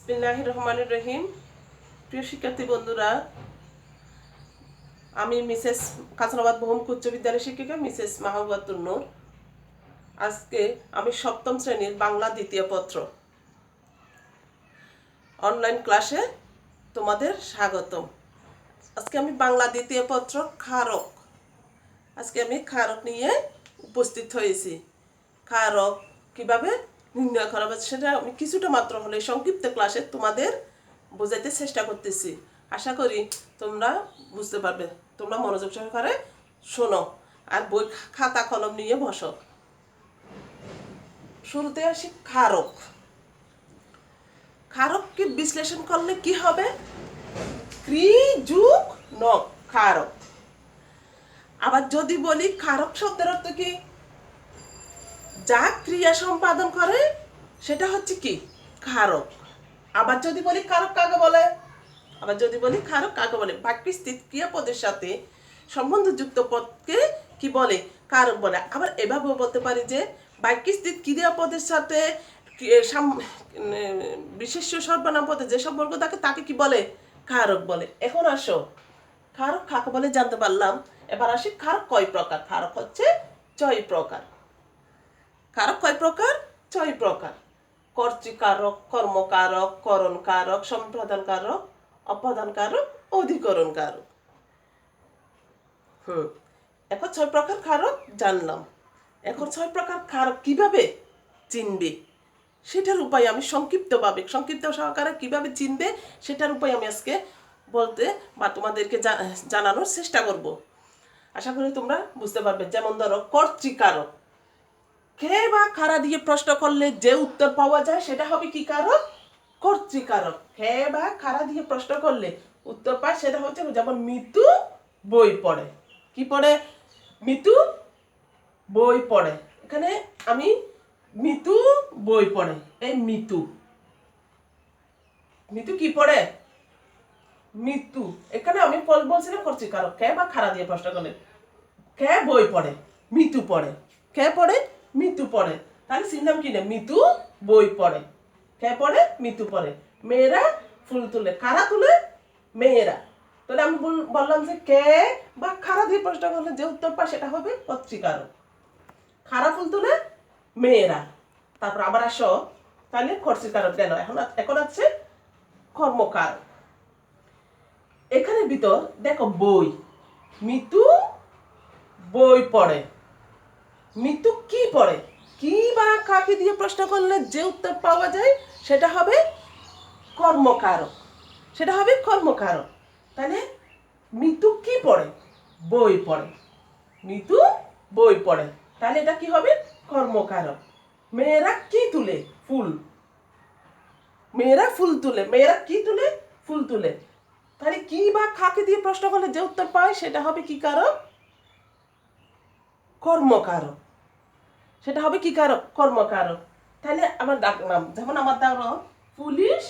বিসমিল্লাহির রহমানির রহিম। প্রিয় শিক্ষার্থী বন্ধুরা, আমি মিসেস কাঁচরাবাদ বহুমুখী উচ্চ বিদ্যালয়ের শিক্ষিকা মিসেস মাহবুবাতুন নূর। আজকে আমি সপ্তম শ্রেণীর বাংলা দ্বিতীয় পত্র অনলাইন ক্লাসে তোমাদের স্বাগতম। আজকে আমি বাংলা দ্বিতীয় পত্র ক্ষারক নিয়ে উপস্থিত হয়েছি। ক্ষারক কিভাবে নির্ণয় করা হবে সেটা আমি কিছুটা মাত্র হলে সংক্ষিপ্ত ক্লাসে তোমাদের বোঝাইতে চেষ্টা করতেছি। আশা করি তোমরা বুঝতে পারবে। তোমরা মনোযোগ সহকারে শোনো আর বই খাতা কলম নিয়ে বসো। শুরুতে আসি ক্ষারক। ক্ষারককে বিশ্লেষণ করলে কি হবে? ক্রি যুগ নক ক্ষারক। আবার যদি বলি ক্ষারক শব্দের অর্থ কি? যা ক্রিয়া সম্পাদন করে সেটা হচ্ছে কি? ক্ষারক। আবার যদি বলি ক্ষারক কাকে বলে? বাক্যে স্থিত ক্রিয়াপদের সাথে সম্বন্ধযুক্ত পদকে কি বলে? কারক বলে। আবার এভাবেও বলতে পারি যে বাক্যে স্থিত ক্রিয়াপদের সাথে বিশেষ্য সর্বনাম পদে যে সম্পর্ক থাকে তাকে কি বলে? কারক বলে। এখন আসো, কারক কাকে বলে জানতে পারলাম। এবার আসি কারক কয় প্রকার। কারক হচ্ছে 6 প্রকার। কারক কয় প্রকার? 6 প্রকার। কর্তৃকারক, কর্মকারক, করণকারক, সম্প্রদানকারক, অপদানকারক, অধিকরণকারক। এখন 6 প্রকার কারক জানলাম। এখন 6 প্রকার কারক কিভাবে চিনবে সেটার উপায় আমি সংক্ষিপ্ত সহকারে কিভাবে চিনবে সেটার উপায় আমি আজকে বলতে বা তোমাদেরকে জানানোর চেষ্টা করব। আশা করি তোমরা বুঝতে পারবে। যেমন ধরো কর্তৃকারক। কে বা কারা দিয়ে প্রশ্ন করলে যে উত্তর পাওয়া যায় সেটা হবে কি কারক? কর্তৃকারক। কে বা কারা দিয়ে প্রশ্ন করলে উত্তর পায় সেটা হচ্ছে, যেমন মিতু বই পড়ে। কি পড়ে? মিতু বই পড়ে। এখানে আমি মিতু বই পড়ে। এই মিতু কি পড়ে? মিতু। এখানে আমি বলছিলাম কর্তৃকারক। কে বা কারা দিয়ে প্রশ্ন করলে কে বই পড়ে, মিতু পড়ে। কে পড়ে? মিতু পড়ে। তাহলে চিনলাম কি না? মিতু বই পড়ে। কে পড়ে? মিতু পড়ে। মেয়েরা ফুল তুলে। কারা তুলে? মেয়েরা। তাহলে আমি বললাম যে কে বা কারা দিয়ে প্রশ্ন করলে যে উত্তর পায় সেটা হবে কর্তৃকারক। কারা ফুল তুলে? মেয়েরা। তারপর আবার আসো, তাহলে কর্তৃকারক গেল। এখন আছে কর্মকারক। এখানে ভিতর দেখো বই। মিতু বই পড়ে। মিতু কি পড়ে? কি বা কাকে দিয়ে প্রশ্ন করলে যে উত্তর পাওয়া যায় সেটা হবে কর্মকারক। তাহলে মিতু কি পড়ে? বই পড়ে। মিতু বই পড়ে। তাহলে এটা কি হবে? কর্মকারক। মেয়েরা কি তুলে? ফুল। মেয়েরা ফুল তুলে। মেয়েরা কি তুলে? ফুল তুলে। তাহলে কি বা কাকে দিয়ে প্রশ্ন করলে যে উত্তর পায় সেটা হবে কি কারক? কর্মকারক। সেটা হবে কি কারক? কর্মকারক। তাহলে আমার ডাকলাম, যেমন আমার ডাকলো পুলিশ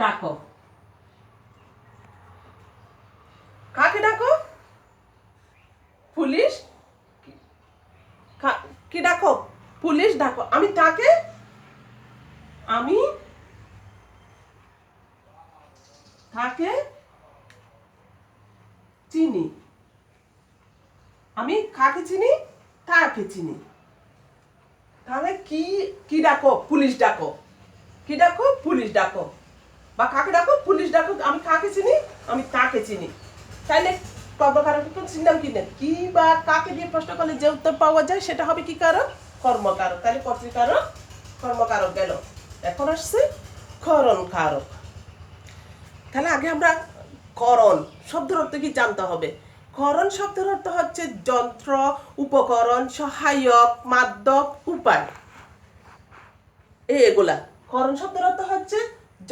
ডাকো। কাকে ডাকো? পুলিশ কি ডাকো? পুলিশ ডাকো। আমি তাকে চিনি। আমি কাকে চিনি? তাকে চিনি। তাহলে কি ডাকো? পুলিশ ডাকো। কি ডাকো? পুলিশ ডাকো। বা কাকে ডাকো? পুলিশ ডাকো। আমি কাকে চিনি? আমি তাকে চিনি। তাইলে কর্মকারক চিনলাম কি না? কি বা কাকে দিয়ে প্রশ্ন করলে যে উত্তর পাওয়া যায় সেটা হবে কি কারক? কর্মকারক। তাহলে কর্তৃকারক, কর্মকারক গেল। এখন আসছে করণকারক। তাহলে আগে আমরা করণ শব্দের অর্থ কি জানতে হবে। করণ শব্দের অর্থ হচ্ছে যন্ত্র, উপকরণ, সহায়ক, মাধ্যম, উপায়। এগুলা করণ শব্দের অর্থ হচ্ছে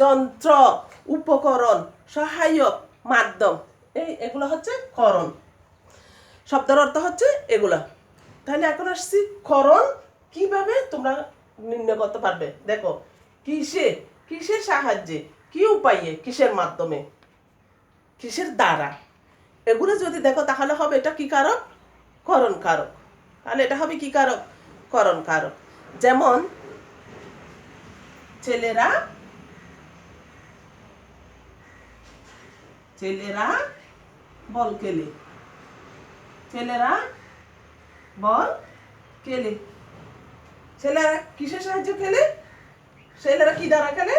যন্ত্র, উপকরণ, সহায়ক, মাধ্যম। এগুলো হচ্ছে করণ শব্দের অর্থ হচ্ছে এগুলা। তাহলে এখন আসছি করণ কিভাবে তোমরা নির্ণয় করতে পারবে। দেখো, কিসের সাহায্যে, কি উপায়ে, কিসের মাধ্যমে, কিসের দ্বারা, এগুলো যদি দেখো তাহলে হবে এটা কি কারক? করণ কারক। তাহলে এটা হবে কি কারক? করণ কারক। যেমন ছেলেরা ছেলেরা বল খেলে, ছেলেরা বল খেলে। ছেলেরা কিসের সাহায্যে খেলে? ছেলেরা কি দ্বারা খেলে?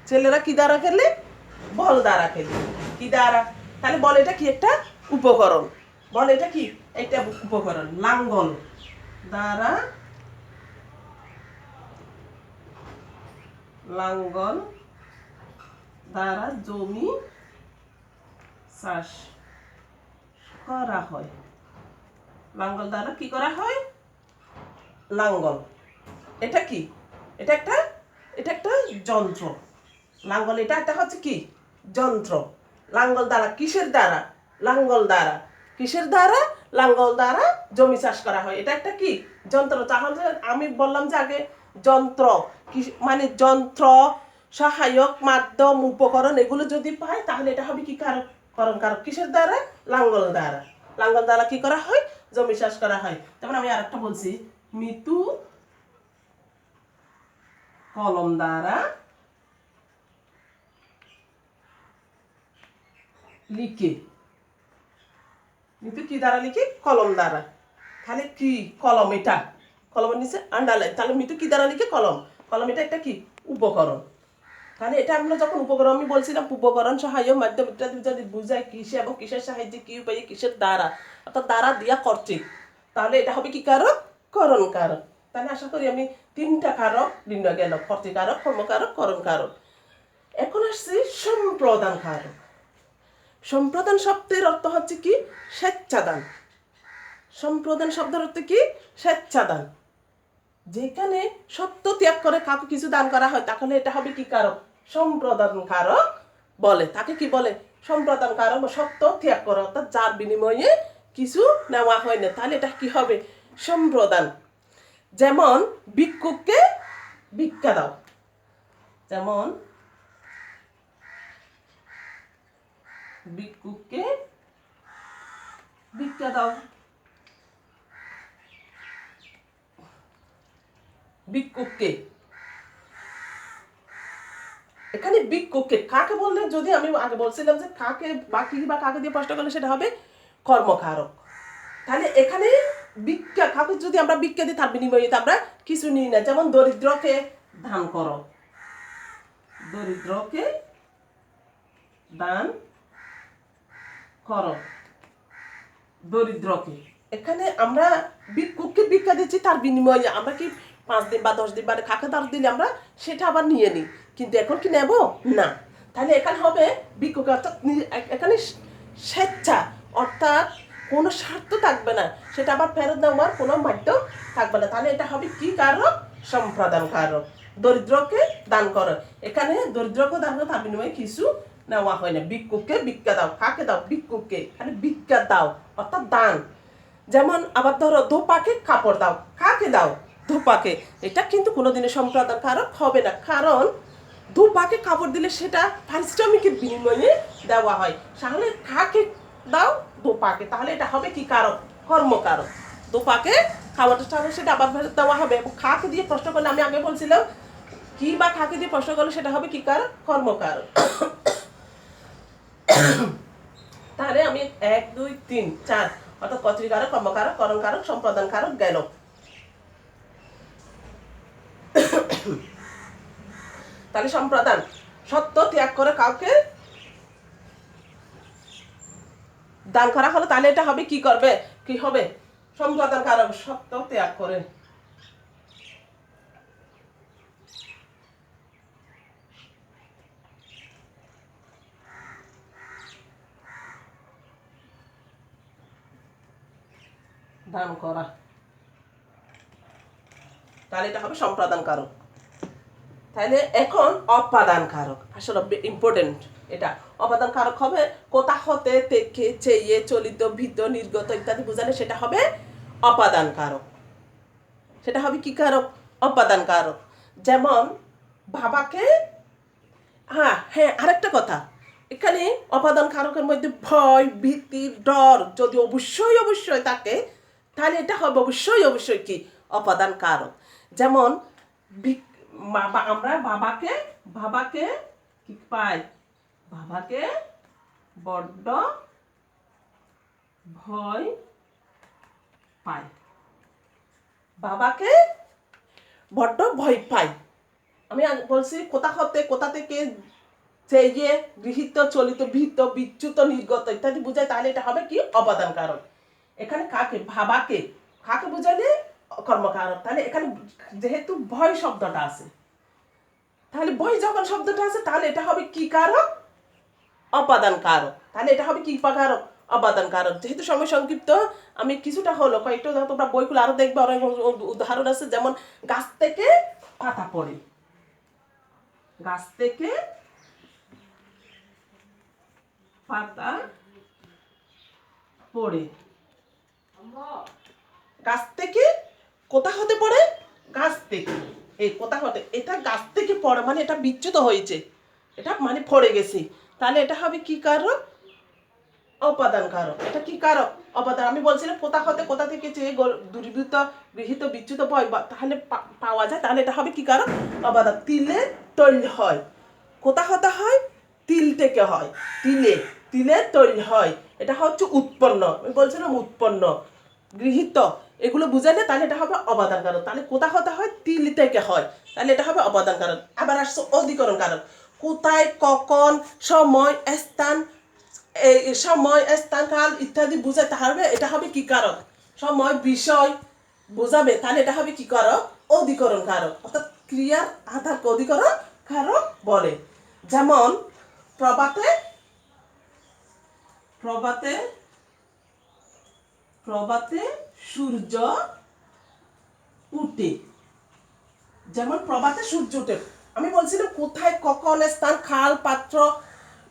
ছেলেরা কি দ্বারা খেলে? বল দ্বারা খেলে। কি দ্বারা? তাহলে বল এটা কি একটা উপকরণ। বল এটা কি একটা উপকরণ। লাঙ্গল দ্বারা, লাঙ্গল দ্বারা জমি চাষ করা হয়। লাঙ্গল দ্বারা কি করা হয়? লাঙ্গল এটা কি? এটা একটা যন্ত্র। লাঙ্গল এটা একটা হচ্ছে কি যন্ত্র। লাঙ্গল দ্বারা কিসের দ্বারা? লাঙ্গল দ্বারা কিসের দ্বারা? লাঙ্গল দ্বারা জমি চাষ করা হয়। এটা একটা কি যন্ত্র। তাহলে আমি বললাম যে আগে যন্ত্র মানে যন্ত্র, সহায়ক, মাধ্যম, উপকরণ এগুলো যদি পাই তাহলে এটা হবে কি কারক? করণ কারক। কিসের দ্বারা? লাঙ্গল দ্বারা। লাঙ্গল দ্বারা কি করা হয়? জমি চাষ করা হয়। যেমন আমি আরেকটা বলছি, মিতু কলম দ্বারা লিখে। মিতু কি দ্বারা লিখে? কলম দ্বারা। তাহলে কি কলম? এটা কলমের নিচে আন্ডারলাইন। তাহলে মিতু কি দ্বারা লিখে? কলম। কলম এটা একটা কি উপকরণ। তাহলে এটা আমরা যখন উপকরণ, আমি বলছিলাম উপকরণ, সহায়ক, মাধ্যম ইত্যাদি যদি বুঝায় কিসে এবং কিসের সাহায্যে, কি উপায়ে, কিসের দ্বারা, অর্থাৎ দ্বারা দিয়া কর্তৃক, তাহলে এটা হবে কি কারক? করণ কারক। তাহলে আশা করি আমি 3টা কারক নির্ণয় গেল, কর্তৃকারক, কর্মকারক, করণ কারক। এখন আসছে সম্প্রদান কারক। সম্প্রদান শব্দের অর্থ হচ্ছে কি স্বেচ্ছাদান। সম্প্রদান শব্দের অর্থ কি? স্বেচ্ছাদান। যেখানে সত্য ত্যাগ করে কাউকে কিছু দান করা হয় তাহলে এটা হবে কি কারক? সম্প্রদান কারক বলে। তাকে কি বলে? সম্প্রদান কারক। সত্য ত্যাগ করে, অর্থাৎ যার বিনিময়ে কিছু নেওয়া হয় না, তাহলে এটা কি হবে? সম্প্রদান। যেমন ভিক্ষুককে ভিক্ষা দাও। যেমন ভিক্ষুককে ভিক্ষা দাও। ভিক্ষুককে, এখানে ভিক্ষুককে কাকে বললে, যদি আমি আগে বলছিলাম যে কাকে বা কি বা কাকে দিয়ে প্রশ্ন করলে সেটা হবে কর্মকারক। তাহলে এখানে ভিক্ষা, কাকে যদি আমরা ভিক্ষা দিই তার বিনিময়ে আমরা কিছু নিই না। যেমন দরিদ্রকে দান করো। দরিদ্রকে দান করো। দরিদ্রকে, এখানে আমরা ভিক্ষুককে ভিক্ষা দিচ্ছি, তার বিনিময়ে আমরা কি 5 দিন বা 10 দিন মানে কাকে দান দিলে আমরা সেটা আবার নিয়ে নিই, কিন্তু এখন কি নেব না। তাহলে এখানে হবে ভিক্ষুক, অর্থাৎ এখানে স্বেচ্ছা, অর্থাৎ কোনো স্বার্থ থাকবে না, সেটা আবার ফেরত দেওয়ার কোনো মাধ্যম থাকবে না। তাহলে এটা হবে কি কারক? সম্প্রদান কারক। দরিদ্রকে দান করো, এখানে দরিদ্রকে দান করো, তার বিনিময়ে কিছু নেওয়া হয় না। ভিক্ষুককে ভিক্ষা দাও। কাকে দাও? ভিক্ষুককে। খালি ভিক্ষা দাও অর্থাৎ দান। যেমন আবার ধরো ধোপাকে কাপড় দাও। কাকে দাও? ধোপাকে। এটা কিন্তু কোনোদিনই সম্প্রদান কারক হবে না, কারণ ধোপাকে কাপড় দিলে সেটা পারিশ্রমিকের বিনিময়ে দেওয়া হয়। তাহলে কাকে দাও? ধোপাকে। তাহলে এটা হবে কি কারক? কর্মকারক। ধোপাকে খাবারটা সেটা আবার ফেরত দেওয়া হবে। এবং কাকে দিয়ে প্রশ্ন করলে, আমি আগে বলছিলাম কি বা কাকে দিয়ে প্রশ্ন করলে সেটা হবে কি কারক? কর্মকারক। তাহলে আমি 1 2 3 4 অর্থাৎ কর্তৃকারক, কর্মকারক, করণকারক, সম্প্রদান কারক গেল। তাহলে সম্প্রদান, সত্য ত্যাগ করে কাউকে দান করা হলো, তাহলে এটা হবে কি করবে? কি হবে? সম্প্রদান কারক। সত্য ত্যাগ করে দান করা, তাহলে এটা হবে সম্প্রদান কারক। তাহলে এখন অপাদান কারক, আসলে ইম্পর্টেন্ট এটা। অপাদান কারক হবে কোথা হতে, থেকে, চেয়ে, চলিত, ভীত, নির্গত ইত্যাদি বোঝালে সেটা হবে অপাদান কারক। সেটা হবে কি কারক? অপাদান কারক। যেমন বাবাকে, হ্যাঁ হ্যাঁ আরেকটা কথা, এখানে অপাদান কারকের মধ্যে ভয়, ভীতি, ডর যদি অবশ্যই থাকে তাহলে এটা হবে অবশ্যই কি অপাদান কারক। যেমন আমরা বাবাকে বাবাকে কি পাই, বাবাকে বড্ড ভয় পাই, বাবাকে বড্ড ভয় পাই। আমি বলছি কোথা থেকে সেই যে গৃহীত চলিত ভীত বিচ্যুত নির্গত ইত্যাদি বুঝায়, তাহলে এটা হবে কি অপাদান কারক। এখানে কাকে, ভাবাকে কাকে বুঝালে কর্মকারক। তাহলে এখানে যেহেতু ভয় শব্দটা আছে, তাহলে ভয় যখন শব্দটা আছে তাহলে এটা হবে কি কারক, অপাদান কারক। তাহলে এটা হবে কি কারক, অপাদান কারক। যেহেতু সময় সংক্ষিপ্ত আমি কিছুটা হলো কয়েকটা, তোমরা বইগুলো আরো দেখবে, অনেক উদাহরণ আছে। যেমন গাছ থেকে পাতা পড়ে, গাছ থেকে পাতা পড়ে, গাছ থেকে কোথা হতে পড়ে, গাছ থেকে, এই কোথা হতে, এটা গাছ থেকে পড়ে মানে এটা বিচ্যুত হয়েছে, এটা মানে পড়ে গেছে। তাহলে এটা হবে কি কারক, অপাদান কারক। এটা কি কারক, অপাদান। আমি বলছিলাম কোথা থেকে যে দূরীভূত গৃহীত বিচ্যুত ভয় তাহলে পাওয়া যায়, তাহলে এটা হবে কি কারক, অপাদান। তিলে তৈল হয়, কোথা হতে হয়, তিল থেকে হয়, তিলে তৈল হয়, এটা হচ্ছে উৎপন্ন। আমি বলছিলাম উৎপন্ন গৃহীত এগুলো বুঝালে তাহলে এটা হবে অপাদান কারক। তাহলে কোথা হতে হয়, তিল থেকে হয়, তাহলে এটা হবে অপাদান কারক। আবার আসছে অধিকরণ কারক। কোথায়, কখন, সময়, স্থান, এই সময়, স্থান, কাল ইত্যাদি বুঝায়, তাহলে এটা হবে কি কারক, সময় বিষয় বোঝাবে, তাহলে এটা হবে কি কারক, অধিকরণ কারক। অর্থাৎ ক্রিয়ার আধারকে অধিকরণ কারক বলে। যেমন প্রভাতে প্রভাতে প্রভাতে সূর্য উঠে, যেমন প্রভাতে সূর্য উঠে। আমি বলছিলাম কোথায়, কখন, স্থান, কাল, পাত্র,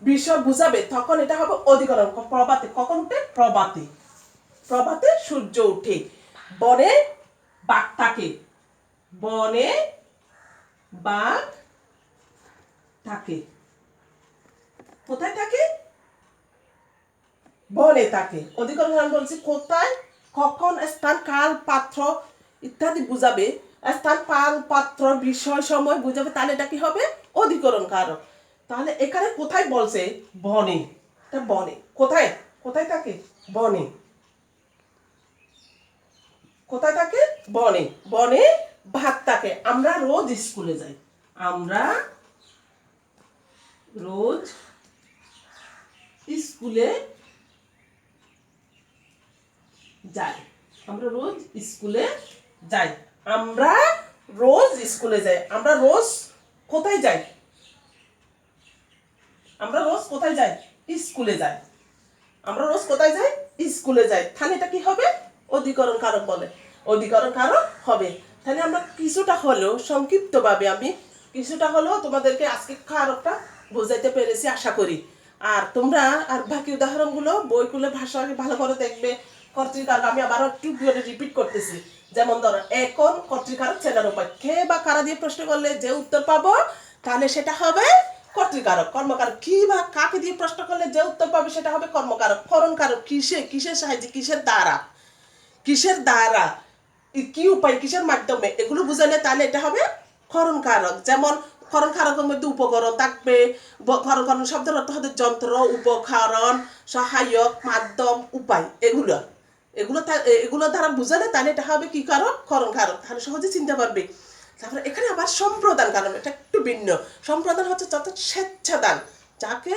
বিষয় বুঝাবে, তখন এটা হবে অধিকরণ। প্রভাতে কখন উঠে, প্রভাতে সূর্য উঠে। বনে বাঘ থাকে, বনে বাঘ থাকে, কোথায় থাকে, বনে থাকে। অধিকরণ আমি বলছি কোথায়, কখন, স্থান, কাল, পাত্র ইত্যাদি বুঝাবে, স্থান, কাল, পাত্র, বিষয়, সময় বুঝাবে, তাহলে এটা কি হবে, অধিকরণ কারক। তাহলে এখানে কোথায় বলছে, বনে, এটা বনে, কোথায়, কোথায় থাকে, বনে, কোথায় থাকে, বনে, বনে ভাত থাকে। আমরা রোজ স্কুলে যাই, আমরা রোজ স্কুলে যাই, আমরা রোজ স্কুলে যাই, আমরা রোজ স্কুলে যাই। আমরা রোজ কোথায় যাই, আমরা রোজ কোথায় যাই, স্কুলে যাই, আমরা রোজ কোথায় যাই, স্কুলে যাই। তাহলে এটা কি হবে, অধিকরণ কারক বলে, অধিকরণ কারক হবে। তাহলে আমরা কিছুটা হলেও সংক্ষিপ্তভাবে আমি কিছুটা হলেও তোমাদেরকে আজকে কারকটা বোঝাইতে পেরেছি আশা করি। আর তোমরা আর বাকি উদাহরণগুলো বইগুলো ভাষা ভালো করে দেখবে। কর্তৃকারক আমি আবারও একটু রিপিট করতেছি। যেমন ধরো, এখন কর্তৃকারক চেনার উপায়, কে বা কারা দিয়ে প্রশ্ন করলে যে উত্তর পাবো তাহলে সেটা হবে কর্তৃকারক। কর্মকারক কি বা কাকে দিয়ে প্রশ্ন করলে যে উত্তর পাবে সেটা হবে কর্মকারক। করণকারক কিসের সাহায্যে, কিসের দ্বারা, কি উপায়, কিসের মাধ্যমে, এগুলো বুঝালে তাহলে এটা হবে করণকারক। যেমন করণকারকের মধ্যে উপকরণ থাকবে, করণ শব্দের অর্থ হচ্ছে যন্ত্র, উপকরণ, সহায়ক, মাধ্যম, উপায়, এগুলো এগুলো এগুলো দ্বারা বুঝালে তাহলে এটা হবে কি কারক, করণকারক। তাহলে সহজে চিনতে পারবে। তারপরে এখানে আবার সম্প্রদান কারণ, এটা একটু ভিন্ন। সম্প্রদান হচ্ছে যত স্বেচ্ছাদান, যাকে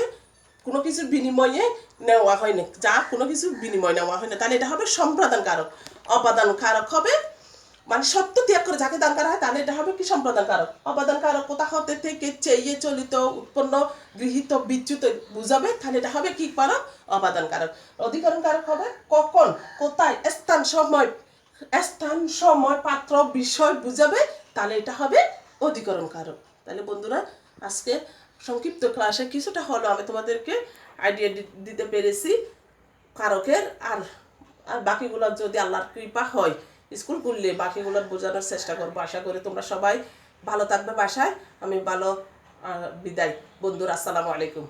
কোনো কিছুর বিনিময়ে নেওয়া হয় না, যা কোনো কিছুর বিনিময় নেওয়া হয় না, তাহলে এটা হবে সম্প্রদান কারক। অপাদান কারক হবে মানে সত্য ত্যাগ করে যাকে দান করা হয়, তাহলে এটা হবে কি সম্প্রদান কারক। অপাদান কারক কোথা হতে থেকে চেয়ে চলিত উৎপন্ন গৃহীত বিচ্যুত বুঝাবে, তাহলে এটা হবে কি কারক, অপাদান কারক। অধিকরণ কারক হবে কখন, কোথায়, স্থান, সময়, পাত্র, বিষয় বুঝাবে, তাহলে এটা হবে অধিকরণ কারক। তাহলে বন্ধুরা, আজকে সংক্ষিপ্ত ক্লাসে কিছুটা হলো আমি তোমাদেরকে আইডিয়া দিতে পেরেছি কারকের। আর আর বাকিগুলো যদি আল্লাহর কৃপা হয় স্কুল খুললে বাকিগুলো বোঝানোর চেষ্টা করবো। আশা করি তোমরা সবাই ভালো থাকবে বাসায়। আমি ভালো বিদায় বন্ধুরা, আসসালামু আলাইকুম।